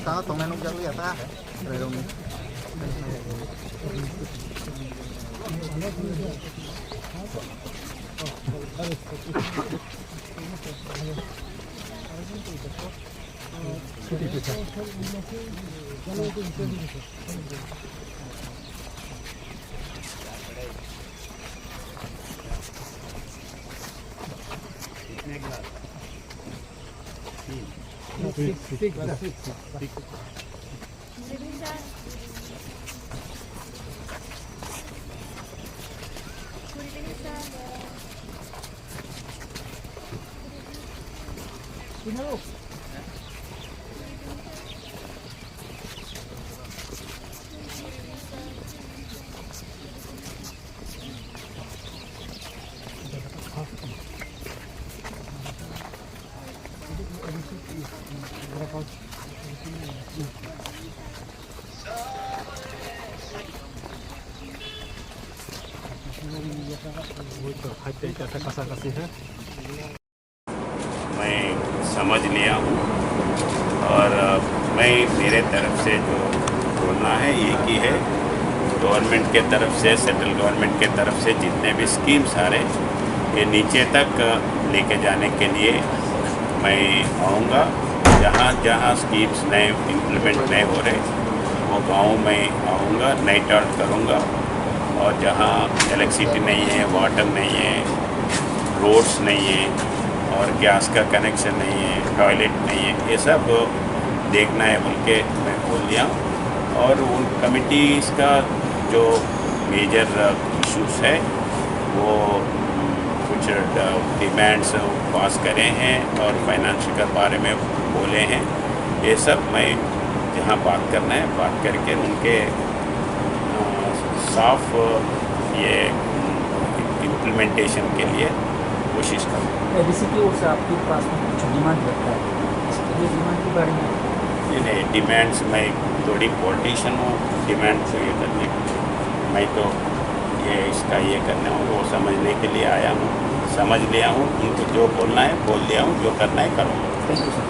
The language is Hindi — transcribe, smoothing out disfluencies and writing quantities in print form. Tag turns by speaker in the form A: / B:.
A: Có tụi này nông dân bây giờ ta rồi luôn.
B: मैं समझ लिया हूँ और मैं मेरे तरफ से जो बोलना है ये की है, गवर्नमेंट के तरफ से, सेंट्रल गवर्नमेंट के तरफ से जितने भी स्कीम्स आ रहे ये नीचे तक लेके जाने के लिए मैं आऊँगा। जहाँ जहाँ स्कीम्स नए इम्प्लीमेंट नहीं हो रहे वो गाँव में आऊँगा, नाइट आउट करूँगा। और जहाँ इलेक्ट्रिसिटी नहीं है, वाटर नहीं है, रोड्स नहीं है और गैस का कनेक्शन नहीं है, टॉयलेट नहीं है, ये सब देखना है बोल के मैं बोल दिया। और उन कमिटीज़ का जो मेजर इश्यूज है वो कुछ डिमांड्स पास करे हैं और फाइनेंशियल के बारे में बोले हैं। ये सब मैं जहाँ बात करना है बात करके उनके साफ ये इम्प्लीमेंटेशन के लिए कोशिश करूँ।
C: एडीसी की ओर से आपके पास में कुछ डिमांड रहता है, ये डिमांड के बारे में?
B: ये डिमांड्स मैं थोड़ी पॉलिटिशियन हूँ, डिमांड्स ये करने मैं तो ये इसका ये करना हूँ, वो समझने के लिए आया हूँ, समझ लिया हूँ। उनको जो बोलना है बोल दिया हूँ, जो करना है करूँगा।
C: Thank you sir.